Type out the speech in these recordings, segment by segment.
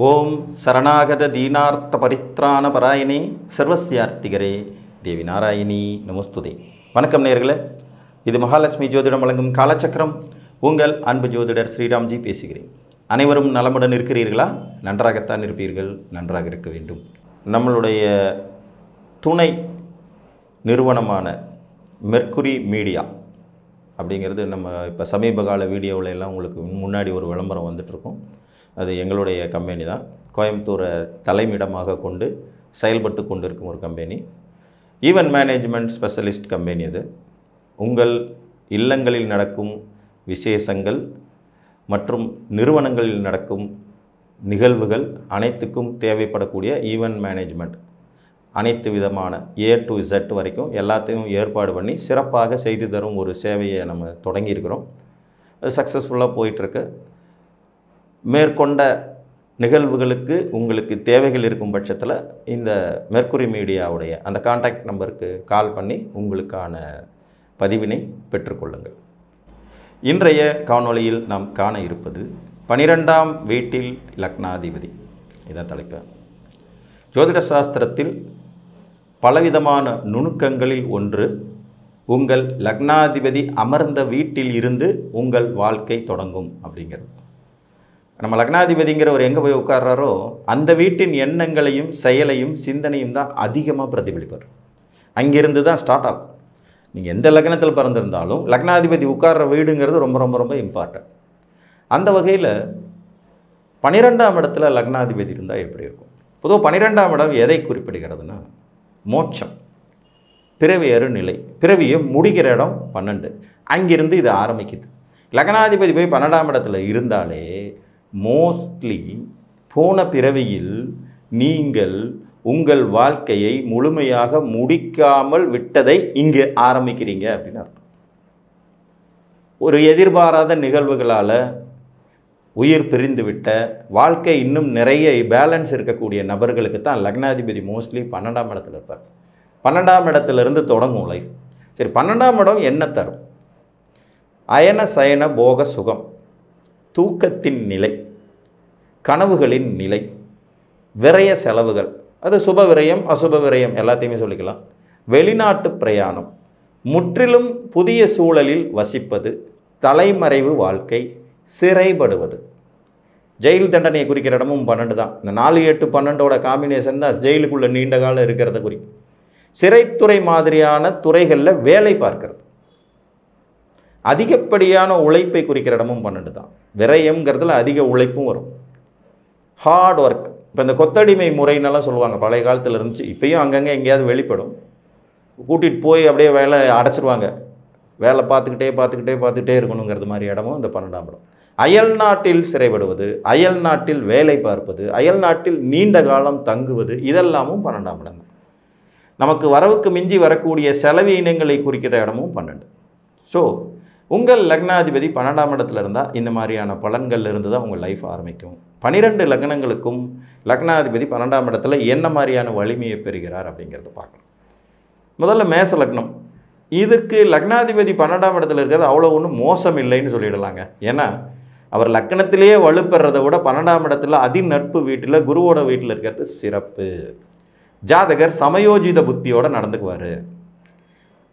ஓம் சரணாகத தீனார்த்த பரித்ராண பராயணே சர்வஸ்யார்த்திகரே தேவி நாராயணி நமஸ்துதே. வணக்கம் நேயர்களே, இது மகாலட்சுமி ஜோதிடம் வழங்கும் காலச்சக்கரம். உங்கள் அன்பு ஜோதிடர் ஸ்ரீராம்ஜி பேசுகிறேன். அனைவரும் நலமுடன் இருக்கிறீர்களா? நன்றாகத்தான் இருப்பீர்கள், நன்றாக இருக்க வேண்டும். நம்மளுடைய துணை நிறுவனமான மெர்க்குரி மீடியா அப்படிங்கிறது நம்ம இப்போ சமீப கால வீடியோவில் எல்லாம் உங்களுக்கு முன்னாடி ஒரு விளம்பரம் வந்துட்டுருக்கோம். அது எங்களுடைய கம்பெனி தான். கோயம்புத்தூரை தலைமையிடமாக கொண்டு செயல்பட்டு கொண்டிருக்கும் ஒரு company. Event management specialist company அது. உங்கள் இல்லங்களில் நடக்கும் விசேஷங்கள் மற்றும் நிறுவனங்களில் நடக்கும் நிகழ்வுகள் அனைத்துக்கும் தேவைப்படக்கூடிய ஈவென்ட் மேனேஜ்மெண்ட் அனைத்து விதமான A to Z வரைக்கும் எல்லாத்தையும் ஏற்பாடு பண்ணி சிறப்பாக செய்து தரும் ஒரு சேவையை நம்ம தொடங்கியிருக்கிறோம். சக்ஸஸ்ஃபுல்லாக போயிட்டுருக்கு. மேற்கொண்ட நிகழ்வுகளுக்கு உங்களுக்கு தேவைகள் இருக்கும் பட்சத்தில் இந்த மெர்க்குரி மீடியாவுடைய அந்த கான்டாக்ட் நம்பருக்கு கால் பண்ணி உங்களுக்கான பதிவினை பெற்றுக்கொள்ளுங்கள். இன்றைய காணொளியில் நாம் காண இருப்பது 12ஆம் வீட்டில் லக்னாதிபதி. இதான் தலைப்பு. ஜோதிட சாஸ்திரத்தில் பலவிதமான நுணுக்கங்களில் ஒன்று உங்கள் லக்னாதிபதி அமர்ந்த வீட்டில் இருந்து உங்கள் வாழ்க்கை தொடங்கும் அப்படிங்கிறது. நம்ம லக்னாதிபதிங்கிற ஒரு எங்கே போய் உட்கார்றாரோ அந்த வீட்டின் எண்ணங்களையும் செயலையும் சிந்தனையும் தான் அதிகமாக பிரதிபலிப்பார். அங்கிருந்து தான் ஸ்டார்ட் ஆகும். நீங்கள் எந்த லக்னத்தில் பிறந்திருந்தாலும் லக்னாதிபதி உட்கார்ற வீடுங்கிறது ரொம்ப ரொம்ப ரொம்ப இம்பார்ட்டன்ட். அந்த வகையில் 12ஆம் இடத்துல லக்னாதிபதி இருந்தால் எப்படி இருக்கும்? பொதுவாக 12ஆம் இடம் எதை குறிப்பிடுகிறதுனா மோட்சம், பிறவி அருநிலை, பிறவியை முடிக்கிற இடம் 12. அங்கிருந்து இது ஆரம்பிக்குது. லக்னாதிபதி போய் 12ஆம் இடத்துல இருந்தாலே மோஸ்ட்லி போன பிறவியில் நீங்கள் உங்கள் வாழ்க்கையை முழுமையாக முடிக்காமல் விட்டதை இங்கு ஆரம்பிக்கிறீங்க அப்படின்னு அர்த்தம். ஒரு எதிர்பாராத நிகழ்வுகளால் உயிர் பிரிந்துவிட்ட வாழ்க்கை இன்னும் நிறைய பேலன்ஸ் இருக்கக்கூடிய நபர்களுக்கு தான் லக்னாதிபதி மோஸ்ட்லி 12ஆம் இடத்துல இருப்பார். 12ஆம் இடத்துலேருந்து தொடங்கும் லைஃப். சரி, 12ஆம் இடம் என்ன தரும்? அயன சயன போக சுகம், தூக்கத்தின் நிலை, கனவுகளின் நிலை, விரய செலவுகள், அது சுப விரயம் அசுப விரயம் எல்லாத்தையுமே சொல்லிக்கலாம். வெளிநாட்டு பிரயாணம், முற்றிலும் புதிய சூழலில் வசிப்பது, தலைமறைவு வாழ்க்கை, சிறைப்படுவது. ஜெயில் தண்டனையை குறிக்கிற இடமும் 12 தான். இந்த 4, 8, 12ஓட காம்பினேஷன் தான் ஜெயிலுக்குள்ளே நீண்ட காலம் இருக்கிறத குறிக்கும். சிறைத்துறை மாதிரியான துறைகளில் வேலை பார்க்கிறது. அதிகப்படியான உழைப்பை குறிக்கிற இடமும் 12 தான். விரயம்ங்கிறதுல அதிக உழைப்பும் வரும். Hard work. இப்போ இந்த கொத்தடிமை முறைன்னெல்லாம் சொல்லுவாங்க, பழைய காலத்தில் இருந்துச்சு. இப்போயும் அங்கங்கே எங்கேயாவது வெளிப்படும். கூட்டிகிட்டு போய் அப்படியே வேலை அடைச்சிருவாங்க. வேலை பார்த்துக்கிட்டே இருக்கணுங்கிறது மாதிரி இடமும் இந்த 12ஆம் இடம். அயல் நாட்டில் சிறைப்படுவது, அயல் நாட்டில் வேலை பார்ப்பது, அயல் நாட்டில் நீண்ட காலம் தங்குவது, இதெல்லாமும் 12ஆம் இடம். நமக்கு வரவுக்கு மிஞ்சி வரக்கூடிய செலவீனங்களை குறிக்கிற இடமும் 12. ஸோ உங்கள் லக்னாதிபதி 12ஆம் இடத்துல இருந்தால் இந்த மாதிரியான பலன்கள் இருந்து தான் உங்கள் லைஃப் ஆரம்பிக்கும். 12 லக்னங்களுக்கும் லக்னாதிபதி 12ஆம் இடத்துல என்ன மாதிரியான வலிமையை பெறுகிறார் அப்படிங்கிறத பார்க்கலாம். முதல்ல மேச லக்னம். இதுக்கு லக்னாதிபதி 12ஆம் இடத்துல இருக்கிறது அவ்வளோ ஒன்றும் மோசம் இல்லைன்னு சொல்லிடலாங்க. ஏன்னா அவர் லக்னத்திலேயே வலுப்பெறதை விட 12ஆம் இடத்துல அதிநட்பு வீட்டில் குருவோட வீட்டில் இருக்கிறது சிறப்பு. ஜாதகர் சமயோஜித புத்தியோடு நடந்துக்குவார்.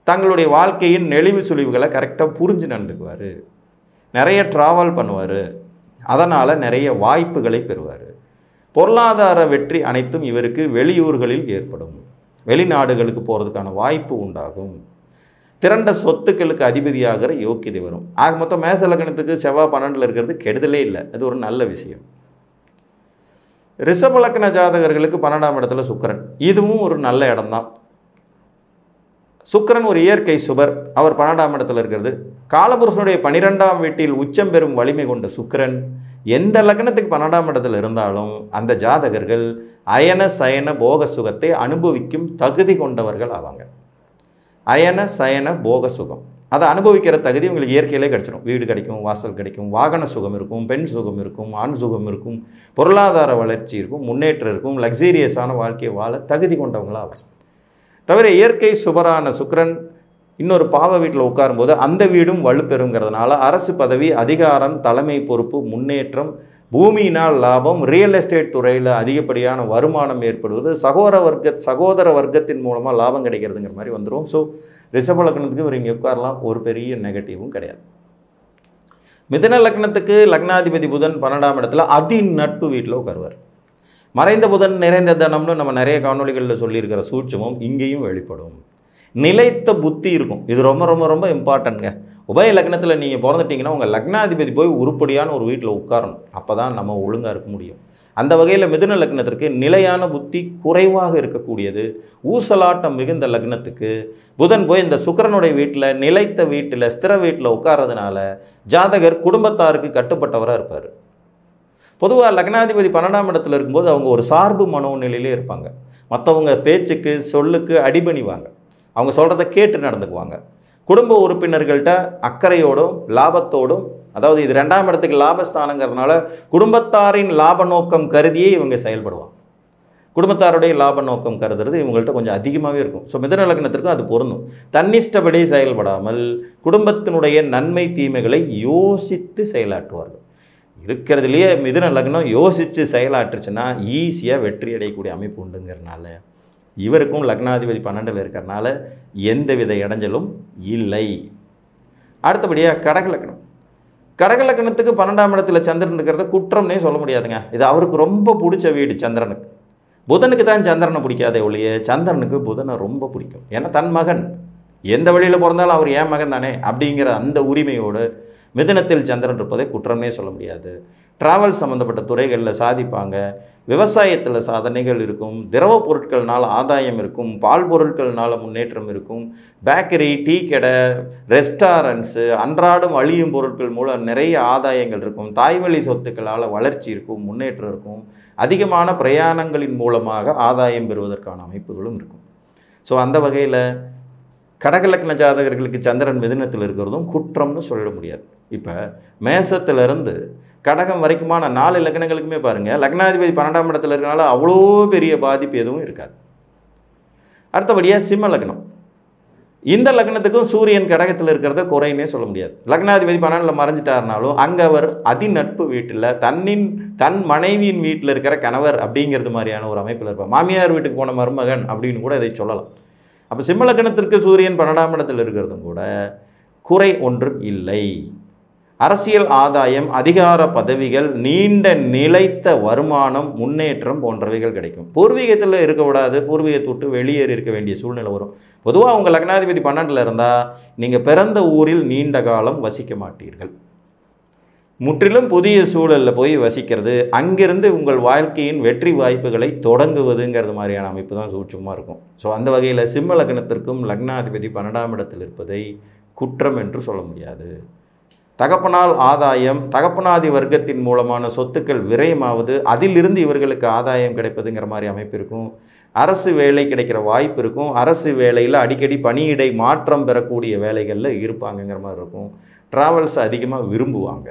தங்களுடைய வாழ்க்கையின் நெளிவு சுழிவுகளை கரெக்டாக புரிஞ்சு நடந்துக்குவார். நிறைய ட்ராவல் பண்ணுவார். அதனால் நிறைய வாய்ப்புகளை பெறுவார். பொருளாதார வெற்றி அனைத்தும் இவருக்கு வெளியூர்களில் ஏற்படும். வெளிநாடுகளுக்கு போகிறதுக்கான வாய்ப்பு உண்டாகும். திரண்ட சொத்துக்களுக்கு அதிபதியாகிற யோக்கியதை வரும். ஆக மொத்தம் மேச லக்னத்துக்கு செவ்வாய் 12 இருக்கிறது கெடுதலே இல்லை. அது ஒரு நல்ல விஷயம். ரிஷப லக்ன ஜாதகர்களுக்கு 12ஆம் இடத்துல சுக்கிரன். இதுவும் ஒரு நல்ல இடம்தான். சுக்கிரன் ஒரு இயற்கை சுபர். அவர் 12ஆம் இடத்துல இருக்கிறது. காலபுருஷனுடைய 12ஆம் வீட்டில் உச்சம் பெறும் வலிமை கொண்ட சுக்கிரன் எந்த லக்னத்துக்கு 12ஆம் இடத்துல இருந்தாலும் அந்த ஜாதகர்கள் அயன சயன போக சுகத்தை அனுபவிக்கும் தகுதி கொண்டவர்கள் ஆவாங்க. அயன சயன போக சுகம் அதை அனுபவிக்கிற தகுதி உங்களுக்கு இயற்கையிலே கிடைச்சிடும். வீடு கிடைக்கும், வாசல் கிடைக்கும், வாகன சுகம் இருக்கும், பெண் சுகம் இருக்கும், ஆண் சுகம் இருக்கும், பொருளாதார வளர்ச்சி இருக்கும், முன்னேற்றம் இருக்கும், லக்ஸீரியஸான வாழ்க்கையை வாழ தகுதி கொண்டவங்களாக. தவிர இயற்கை சுபரான சுக்கிரன் இன்னொரு பாவ வீட்டில் உட்காரும்போது அந்த வீடும் வலுப்பெறுங்கிறதுனால அரசு பதவி, அதிகாரம், தலைமை பொறுப்பு, முன்னேற்றம், பூமியினால் லாபம், ரியல் எஸ்டேட் துறையில் அதிகப்படியான வருமானம் ஏற்படுவது, சகோதர வர்க்கத்தின் மூலமாக லாபம் கிடைக்கிறதுங்கிற மாதிரி வந்துடும். ஸோ ரிஷப லக்னத்துக்கு இவர் இங்கே உட்காரலாம், ஒரு பெரிய நெகட்டிவும் கிடையாது. மிதுன லக்னத்துக்கு லக்னாதிபதி புதன் 12ஆம் இடத்துல நட்பு வீட்டில் உட்காருவார். மறைந்த புதன் நிறைந்த தனம்னு நம்ம நிறைய காணொலிகளில் சொல்லியிருக்கிற சூட்சமும் இங்கேயும் வெளிப்படும். நிலைத்த புத்தி இருக்கும். இது ரொம்ப ரொம்ப ரொம்ப இம்பார்ட்டன்ட்ங்க. உபய லக்னத்தில் நீங்கள் பிறந்துட்டிங்கன்னா உங்கள் லக்னாதிபதி போய் உருப்படியான ஒரு வீட்டில் உட்காரணும். அப்போ தான் நம்ம ஒழுங்காக இருக்க முடியும். அந்த வகையில் மிதுன லக்னத்திற்கு நிலையான புத்தி குறைவாக இருக்கக்கூடியது. ஊசலாட்டம் மிகுந்த லக்னத்துக்கு புதன் போய் இந்த சுக்கிரனுடைய வீட்டில், நிலைத்த வீட்டில், ஸ்திர வீட்டில் உட்கார்றதுனால ஜாதகர் குடும்பத்தாருக்கு கட்டுப்பட்டவராக இருப்பார். பொதுவாக லக்னாதிபதி 12ஆம் இடத்துல இருக்கும்போது அவங்க ஒரு சார்பு மனோநிலையிலே இருப்பாங்க. மற்றவங்க பேச்சுக்கு சொல்லுக்கு அடிபணிவாங்க. அவங்க சொல்கிறத கேட்டு நடந்துக்குவாங்க. குடும்ப உறுப்பினர்கள்ட்ட அக்கறையோடும் லாபத்தோடும், அதாவது இது 2ஆம் இடத்துக்கு லாபஸ்தானங்கிறதுனால குடும்பத்தாரின் லாப நோக்கம் கருதியே இவங்க செயல்படுவாங்க. குடும்பத்தாருடைய லாப நோக்கம் கருதுறது இவங்கள்ட்ட கொஞ்சம் அதிகமாகவே இருக்கும். ஸோ மிதுன லக்னத்திற்கும் அது பொருந்தும். தன்னிஷ்டப்படி செயல்படாமல் குடும்பத்தினுடைய நன்மை தீமைகளை யோசித்து செயலாற்றுவார்கள். இருக்கிறதுலையே மிதுன லக்னம் யோசித்து செயலாற்றுச்சுன்னா ஈஸியாக வெற்றி அடையக்கூடிய அமைப்பு உண்டுங்கிறனால இவருக்கும் லக்னாதிபதி 12ல் இருக்கிறனால எந்தவித இடைஞ்சலும் இல்லை. அடுத்தபடியாக கடகலக்கணம். கடகலக்கணத்துக்கு 12ஆம் இடத்துல சந்திரன் இருக்கிறத குற்றம்னே சொல்ல முடியாதுங்க. இது அவருக்கு ரொம்ப பிடிச்ச வீடு. சந்திரனுக்கு, புதனுக்கு தான் சந்திரனை பிடிக்காதே ஒழிய சந்திரனுக்கு புதனை ரொம்ப பிடிக்கும். ஏன்னா தன் மகன், எந்த வழியில் பிறந்தாலும் அவர் என் மகன் தானே அப்படிங்கிற அந்த உரிமையோடு மிதுனத்தில் சந்திரன் இருப்பதை குற்றமே சொல்ல முடியாது. டிராவல் சம்மந்தப்பட்ட துறைகளில் சாதிப்பாங்க. விவசாயத்தில் சாதனைகள் இருக்கும். திரவ பொருட்கள்னால் ஆதாயம் இருக்கும். பால் பொருட்கள்னால முன்னேற்றம் இருக்கும். பேக்கரி, டீ கடை, ரெஸ்டாரண்ட்ஸு, அன்றாடம் அழியும் பொருட்கள் மூலம் நிறைய ஆதாயங்கள் இருக்கும். தாய்வழி சொத்துக்களால் வளர்ச்சி இருக்கும், முன்னேற்றம் இருக்கும். அதிகமான பிரயாணங்களின் மூலமாக ஆதாயம் பெறுவதற்கான அமைப்புகளும் இருக்கும். ஸோ அந்த வகையில் கடகலக்ன ஜாதகர்களுக்கு சந்திரன் மிதுனத்தில் இருக்கிறதும் குற்றம்னு சொல்ல முடியாது. இப்போ மேசத்திலிருந்து கடகம் வரைக்குமான 4 லக்னங்களுக்குமே பாருங்கள், லக்னாதிபதி 12ஆம் இடத்துல இருக்கிறனால அவ்வளோ பெரிய பாதிப்பு எதுவும் இருக்காது. அடுத்தபடியாக சிம்ம லக்னம். இந்த லக்னத்துக்கும் சூரியன் கடகத்தில் இருக்கிறத குறைன்னே சொல்ல முடியாது. லக்னாதிபதி 12ல் மறைஞ்சிட்டாருனாலும் அங்கே அவர் நட்பு வீட்டில் தன் மனைவியின் வீட்டில் இருக்கிற கணவர் அப்படிங்கிறது மாதிரியான ஒரு அமைப்பில் இருப்பார். மாமியார் வீட்டுக்கு போன மருமகன் அப்படின்னு கூட இதை சொல்லலாம். அப்போ சிம்ம லக்னத்திற்கு சூரியன் 12ஆம் இடத்தில் இருக்கிறதும் கூட குறை ஒன்றும் இல்லை. அரசியல் ஆதாயம், அதிகார பதவிகள், நீண்ட நிலைத்த வருமானம், முன்னேற்றம் போன்றவைகள் கிடைக்கும். பூர்வீகத்தில் இருக்க விடாது, பூர்வீகத்தை விட்டு வெளியேறி இருக்க வேண்டிய சூழ்நிலை வரும். பொதுவாக உங்கள் லக்னாதிபதி 12ல் இருந்தால் நீங்கள் பிறந்த ஊரில் நீண்ட காலம் வசிக்க மாட்டீர்கள். முற்றிலும் புதிய சூழலில் போய் வசிக்கிறது, அங்கிருந்து உங்கள் வாழ்க்கையின் வெற்றி வாய்ப்புகளை தொடங்குவதுங்கிறது மாதிரியான அமைப்பு தான் சூட்சமாக இருக்கும். ஸோ அந்த வகையில் சிம்ம லக்னத்திற்கும் லக்னாதிபதி 12ஆம் இடத்தில் இருப்பதை குற்றம் என்று சொல்ல முடியாது. தகப்பனால் ஆதாயம், தகப்பனாதி வர்க்கத்தின் மூலமான சொத்துக்கள் விரயமாவது, அதிலிருந்து இவர்களுக்கு ஆதாயம் கிடைப்பதுங்கிற மாதிரி அமைப்பு இருக்கும். அரசு வேலை கிடைக்கிற வாய்ப்பு இருக்கும். அரசு வேலையில் அடிக்கடி பணியிடை மாற்றம் பெறக்கூடிய வேலைகளில் இருப்பாங்கங்கிற மாதிரி இருக்கும். ட்ராவல்ஸ் அதிகமாக விரும்புவாங்க.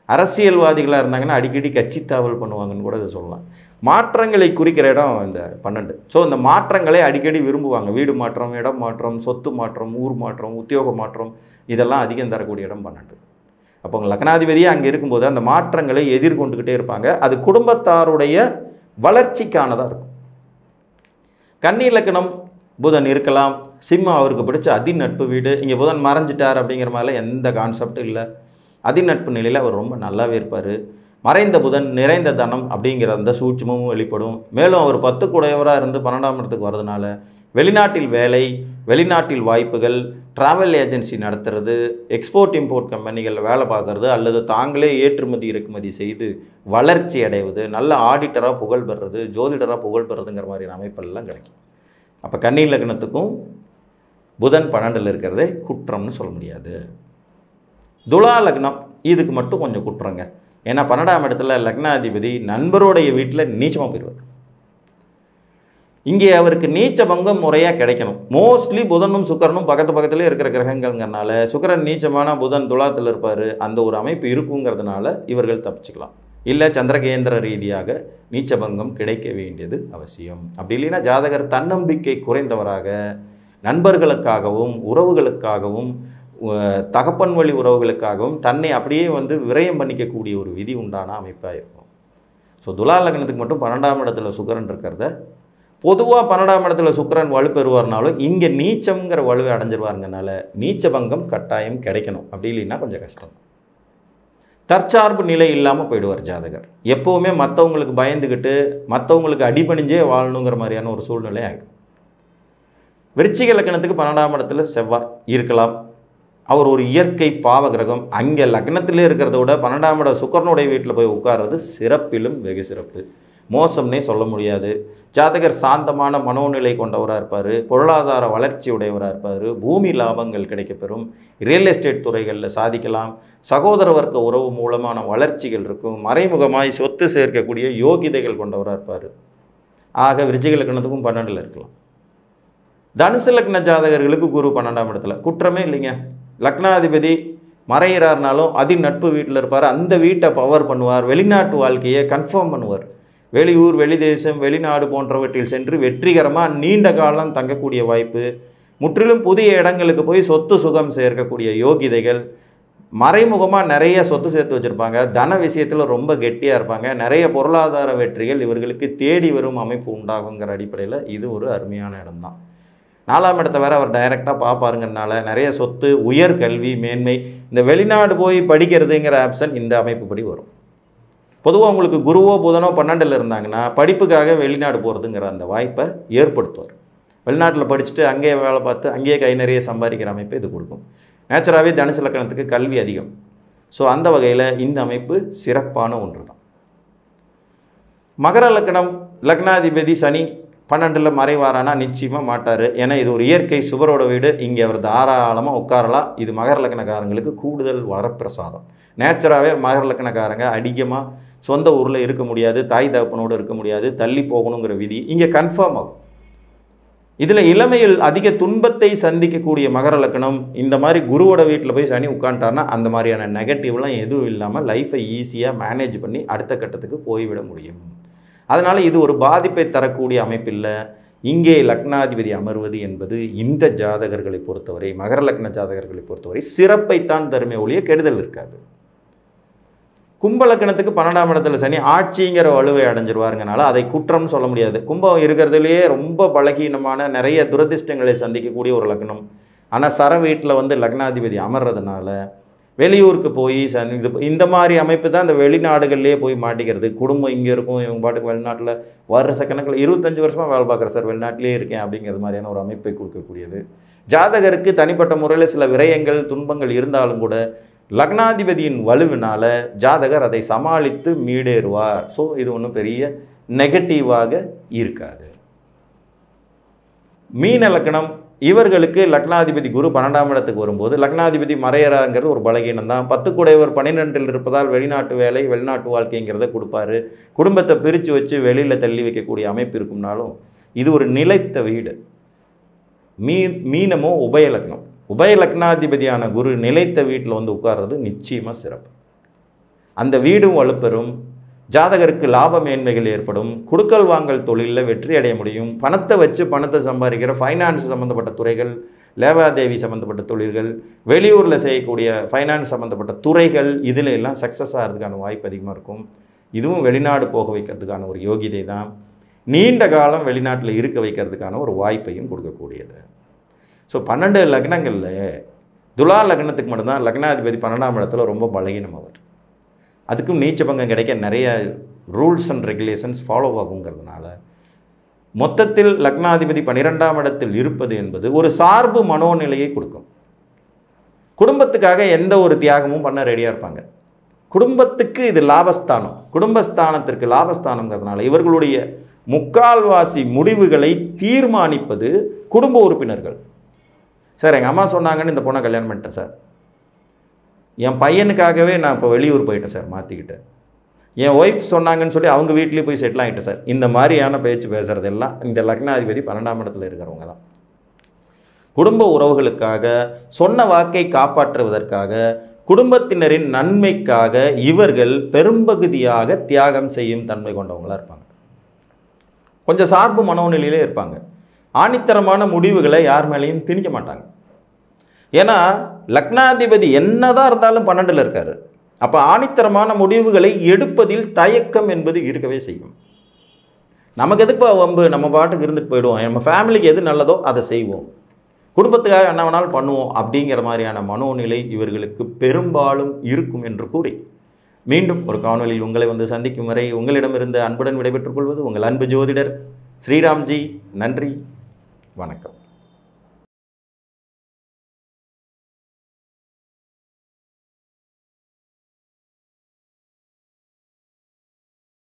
அரசியல்வாதிகளாக இருந்தாங்கன்னா அடிக்கடி கட்சி தாவல் பண்ணுவாங்கன்னு கூட இதை சொல்லலாம். மாற்றங்களை குறிக்கிற இடம் இந்த 12. ஸோ இந்த மாற்றங்களை அடிக்கடி விரும்புவாங்க. வீடு மாற்றம், இடம் மாற்றம், சொத்து மாற்றம், ஊர் மாற்றம், உத்தியோக மாற்றம், இதெல்லாம் அதிகம் தரக்கூடிய இடம் 12. அப்போ உங்கள் லக்னாதிபதியே அங்கே இருக்கும்போது அந்த மாற்றங்களை எதிர்கொண்டுக்கிட்டே இருப்பாங்க. அது குடும்பத்தாருடைய வளர்ச்சிக்கானதாக இருக்கும். கன்னி லக்னம் புதன் இருக்கலாம். சிம்மம் அவருக்கு பிடிச்ச நட்பு வீடு. இங்கே புதன் மறைஞ்சிட்டார் அப்படிங்கிற மாதிரிலாம் எந்த கான்செப்டும் இல்லை. நட்பு நிலையில் அவர் ரொம்ப நல்லாவே இருப்பார். மறைந்த புதன் நிறைந்த தனம் அப்படிங்கிற அந்த சூட்சமும் வெளிப்படும். மேலும் அவர் 10 குடையவராக இருந்து 12ஆம் இடத்துக்கு வர்றதுனால வெளிநாட்டில் வேலை, வெளிநாட்டில் வாய்ப்புகள், ட்ராவல் ஏஜென்சி நடத்துறது, எக்ஸ்போர்ட் இம்போர்ட் கம்பெனிகளில் வேலை பார்க்குறது, அல்லது தாங்களே ஏற்றுமதி இறக்குமதி செய்து வளர்ச்சி அடைவது, நல்ல ஆடிட்டராக புகழ் பெறுறது, ஜோதிடராக புகழ் பெறுறதுங்கிற மாதிரியான அமைப்பெல்லாம் கிடைக்கும். அப்போ கன்னி லக்னத்துக்கும் புதன் 12ல் இருக்கிறதே குற்றம்னு சொல்ல முடியாது. துலா லக்னம் இதுக்கு மட்டும் கொஞ்சம் குற்றங்க. ஏன்னா 12ஆம் இடத்துல லக்னாதிபதி நண்பருடைய வீட்டில் நீச்சமாக போயிடுவார். இங்கே அவருக்கு நீச்ச பங்கம் முறையாக கிடைக்கணும். மோஸ்ட்லி புதனும் சுக்கரனும் பக்கத்துலேயே இருக்கிற கிரகங்கள்ங்கிறனால சுக்கரன் நீச்சமான புதன் துலாத்தில் இருப்பார். அந்த ஒரு அமைப்பு இருக்குங்கிறதுனால இவர்கள் தப்பிச்சுக்கலாம். இல்லை சந்திரகேந்திர ரீதியாக நீச்ச பங்கம் கிடைக்க வேண்டியது அவசியம். அப்படி இல்லைன்னா ஜாதகர் தன்னம்பிக்கை குறைந்தவராக, நண்பர்களுக்காகவும் உறவுகளுக்காகவும் தகப்பன் வழி உறவுகளுக்காகவும் தன்னை அப்படியே வந்து விரயம் பண்ணிக்கக்கூடிய ஒரு விதி உண்டான அமைப்பாக இருக்கும். ஸோ துலா லக்னத்துக்கு மட்டும் 12ஆம் இடத்துல சுக்கிரன் இருக்கிறத, பொதுவாக 12ஆம் இடத்துல சுக்கிரன் வலுப்பெறுவார்னாலும் இங்கே நீச்சம்ங்கிற வலுவை அடைஞ்சிருவாருங்கனால நீச்ச பங்கம் கட்டாயம் கிடைக்கணும். அப்படி இல்லைன்னா கொஞ்சம் கஷ்டம். தற்சார்பு நிலை இல்லாமல் போயிடுவார் ஜாதகர். எப்போவுமே மற்றவங்களுக்கு பயந்துக்கிட்டு மற்றவங்களுக்கு அடிபணிஞ்சே வாழணுங்கிற மாதிரியான ஒரு சூழ்நிலை ஆகிடும். விருச்சிக லக்னத்துக்கு 12ஆம் இடத்துல செவ்வாய் இருக்கலாம். அவர் ஒரு இயற்கை பாவகிரகம். அங்கே லக்னத்திலே இருக்கிறத விட 12ஆம் இடம் சுக்கிரனுடைய வீட்டில் போய் உட்கார்றது சிறப்பிலும் வெகு சிறப்பு. மோசம்னே சொல்ல முடியாது. ஜாதகர் சாந்தமான மனோநிலை கொண்டவராக இருப்பார். பொருளாதார வளர்ச்சி உடையவராக இருப்பார். பூமி லாபங்கள் கிடைக்கப்பெறும். ரியல் எஸ்டேட் துறைகளில் சாதிக்கலாம். சகோதர வர்க்க உறவு மூலமான வளர்ச்சிகள் இருக்கும். மறைமுகமாய் சொத்து சேர்க்கக்கூடிய யோகிதைகள் கொண்டவராக இருப்பார். ஆக விருச்சிக லக்னத்துக்கும் 12ல் இருக்கலாம். தனுசு லக்ன ஜாதகர்களுக்கு குரு 12ஆம் இடத்துல குற்றமே இல்லைங்க. லக்னாதிபதி மறையிறாருனாலும் நட்பு வீட்டில் இருப்பார். அந்த வீட்டை பவர் பண்ணுவார். வெளிநாட்டு வாழ்க்கையை கன்ஃபார்ம் பண்ணுவார். வெளியூர், வெளிதேசம், வெளிநாடு போன்றவற்றில் சென்று வெற்றிகரமாக நீண்ட காலம் தங்கக்கூடிய வாய்ப்பு, முற்றிலும் புதிய இடங்களுக்கு போய் சொத்து சுகம் சேர்க்கக்கூடிய யோகிதைகள், மறைமுகமாக நிறைய சொத்து சேர்த்து வச்சுருப்பாங்க. தன விஷயத்தில் ரொம்ப கெட்டியாக இருப்பாங்க. நிறைய பொருளாதார வெற்றிகள் இவர்களுக்கு தேடி வரும் அமைப்பு உண்டாகுங்கிற அடிப்படையில் இது ஒரு அருமையான இடம்தான். 4ஆம் இடத்தை வேறு அவர் டைரெக்டாக பார்ப்பாருங்கிறதுனால நிறைய சொத்து, உயர் கல்வி, மேன்மை, இந்த வெளிநாடு போய் படிக்கிறதுங்கிற ஆப்ஷன் இந்த அமைப்புப்படி வரும். பொதுவாக உங்களுக்கு குருவோ புதனோ 12ல் இருந்தாங்கன்னா படிப்புக்காக வெளிநாடு போகிறதுங்கிற அந்த வாய்ப்பை ஏற்படுத்துவார். வெளிநாட்டில் படிச்சுட்டு அங்கேயே வேலை பார்த்து அங்கேயே கை நிறைய சம்பாதிக்கிற அமைப்பை இது கொடுக்கும். நேச்சுராகவே தனுசு லக்னத்துக்கு கல்வி அதிகம். ஸோ அந்த வகையில் இந்த அமைப்பு சிறப்பான ஒன்று தான். மகர லக்னம் லக்னாதிபதி சனி 12ல் மறைவாரானா நிச்சயமாக மாட்டார். ஏன்னா இது ஒரு இயற்கை சுபரோட வீடு. இங்கே அவர் தாராளமாக உட்காரலாம். இது மகர லக்னக்காரங்களுக்கு கூடுதல் வரப்பிரசாதம். நேச்சுராகவே மகர லக்னக்காரங்க அதிகமாக சொந்த ஊரில் இருக்க முடியாது, தாய் தகப்பனோடு இருக்க முடியாது, தள்ளி போகணுங்கிற விதி இங்கே கன்ஃபார்ம் ஆகும். இதில் இளமையில் அதிக துன்பத்தை சந்திக்கக்கூடிய மகர லக்னம் இந்த மாதிரி குருவோட வீட்டில் போய் சனி உட்காந்துட்டார்னா அந்த மாதிரியான நெகட்டிவ்லாம் எதுவும் இல்லாமல் லைஃப்பை ஈஸியாக மேனேஜ் பண்ணி அடுத்த கட்டத்துக்கு போய்விட முடியும். அதனால் இது ஒரு பாதிப்பை தரக்கூடிய அமைப்பில்லை. இங்கே லக்னாதிபதி அமர்வது என்பது இந்த ஜாதகர்களை பொறுத்தவரை, மகர லக்ன ஜாதகர்களை பொறுத்தவரை சிறப்பைத்தான் தருமே ஒழிய கெடுதல் இருக்காது. கும்ப லக்னத்துக்கு 12ஆம் இடத்துல சனி ஆட்சிங்கிற வலுவை அடைஞ்சிருவாருங்கனால அதை குற்றம் சொல்ல முடியாது. கும்பம் இருக்கிறதுலேயே ரொம்ப பலகீனமான நிறைய துரதிர்ஷ்டங்களை சந்திக்கக்கூடிய ஒரு லக்னம். ஆனால் சர வீட்டில் வந்து லக்னாதிபதி அமர்றதுனால வெளியூருக்கு போய் இந்த மாதிரி அமைப்பு தான் இந்த வெளிநாடுகள்லேயே போய் மாட்டிக்கிறது. குடும்பம் இங்கே இருக்கும், இவங்க பாட்டுக்கு வெளிநாட்டில் வருஷ கணக்கில் 25 வருஷமாக வேலை பார்க்குறேன் சார், வெளிநாட்டிலே இருக்கேன் அப்படிங்கிறது மாதிரியான ஒரு அமைப்பை கொடுக்கக்கூடியது. ஜாதகருக்கு தனிப்பட்ட முறையில் சில விரயங்கள் துன்பங்கள் இருந்தாலும் கூட லக்னாதிபதியின் வலுவினால் ஜாதகர் அதை சமாளித்து மீடேறுவார். ஸோ இது ஒன்றும் பெரிய நெகட்டிவாக இருக்காது. மீன லக்னம் இவர்களுக்கு லக்னாதிபதி குரு 12ஆம் இடத்துக்கு வரும்போது லக்னாதிபதி மறையறாங்கிறது ஒரு பலகீனம் தான். 10 கூடையவர் 12ல் இருப்பதால் வெளிநாட்டு வேலை, வெளிநாட்டு வாழ்க்கைங்கிறத கொடுப்பாரு. குடும்பத்தை பிரித்து வச்சு வெளியில் தள்ளி வைக்கக்கூடிய அமைப்பு இருக்கும்னாலும் இது ஒரு நிலைத்த வீடு. மீனமோ உபய லக்னம். உபய லக்னாதிபதியான குரு நிலைத்த வீட்டில் வந்து உட்கார்றது நிச்சயமாக சிறப்பு. அந்த வீடும் வலுப்பெறும். ஜாதகருக்கு லாப மேன்மைகள் ஏற்படும். கொடுக்கல் வாங்கல் தொழிலில் வெற்றி அடைய முடியும். பணத்தை வச்சு பணத்தை சம்பாதிக்கிற ஃபைனான்ஸ் சம்மந்தப்பட்ட துறைகள், லேவாதேவி சம்மந்தப்பட்ட தொழில்கள், வெளியூரில் செய்யக்கூடிய ஃபைனான்ஸ் சம்மந்தப்பட்ட துறைகள், இதில் எல்லாம் சக்ஸஸ் ஆகிறதுக்கான வாய்ப்பு அதிகமாக இருக்கும். இதுவும் வெளிநாடு போக வைக்கிறதுக்கான ஒரு யோகிதை தான். நீண்ட காலம் வெளிநாட்டில் இருக்க வைக்கிறதுக்கான ஒரு வாய்ப்பையும் கொடுக்கக்கூடியது. ஸோ 12 லக்னங்களில் துலா லக்னத்துக்கு மட்டும்தான் லக்னாதிபதி 12ஆம் இடத்துல ரொம்ப பலகீனம் அவர். அதுக்கும் நீச்ச பங்கம் கிடைக்க நிறைய ரூல்ஸ் அண்ட் ரெகுலேஷன்ஸ் ஃபாலோ ஆகுங்கிறதுனால மொத்தத்தில் லக்னாதிபதி 12ஆம் இடத்தில் இருப்பது என்பது ஒரு சார்பு மனோநிலையை கொடுக்கும். குடும்பத்துக்காக எந்த ஒரு தியாகமும் பண்ண ரெடியாக இருப்பாங்க. குடும்பத்துக்கு இது லாபஸ்தானம், குடும்பஸ்தானத்திற்கு லாபஸ்தானங்கிறதுனால இவர்களுடைய முக்கால்வாசி முடிவுகளை தீர்மானிப்பது குடும்ப உறுப்பினர்கள். சார் எங்கள் அம்மா சொன்னாங்கன்னு இந்த பொண்ணை கல்யாணம் பண்ணிட்டேன் சார், என் பையனுக்காகவே நான் இப்போ வெளியூர் போயிட்டேன் சார், மாற்றிக்கிட்டேன், என் ஒய்ஃப் சொன்னாங்கன்னு சொல்லி அவங்க வீட்லேயே போய் செட்டில் ஆகிட்டேன் சார், இந்த மாதிரியான பேச்சு பேசுகிறதெல்லாம் இந்த லக்னாதிபதி 12ஆம் இடத்துல இருக்கிறவங்க தான். குடும்ப உறவுகளுக்காக சொன்ன வாக்கை காப்பாற்றுவதற்காக குடும்பத்தினரின் நன்மைக்காக இவர்கள் பெரும்பகுதியாக தியாகம் செய்யும் தன்மை கொண்டவங்களாக இருப்பாங்க. கொஞ்சம் சார்பு மனோநிலையிலே இருப்பாங்க. ஆணித்தரமான முடிவுகளை யார் மேலேயும் திணிக்க மாட்டாங்க. ஏன்னா லக்னாதிபதி என்னதான் இருந்தாலும் 12ல் இருக்கார். அப்போ ஆணித்தரமான முடிவுகளை எடுப்பதில் தயக்கம் என்பது இருக்கவே செய்யும். நமக்கு எதுக்கு வம்பு, நம்ம பாட்டுக்கு இருந்துட்டு போயிடுவோம், நம்ம ஃபேமிலிக்கு எது நல்லதோ அதை செய்வோம், குடும்பத்துக்காக என்ன வேணாலும் பண்ணுவோம் அப்படிங்கிற மாதிரியான மனோநிலை இவர்களுக்கு பெரும்பாலும் இருக்கும் என்று கூறி மீண்டும் ஒரு காணொலியில் உங்களை வந்து சந்திக்கும் வரை உங்களிடமிருந்து அன்புடன் விடைபெற்றுக் கொள்வது உங்கள் அன்பு ஜோதிடர் ஸ்ரீராம்ஜி. நன்றி, வணக்கம்.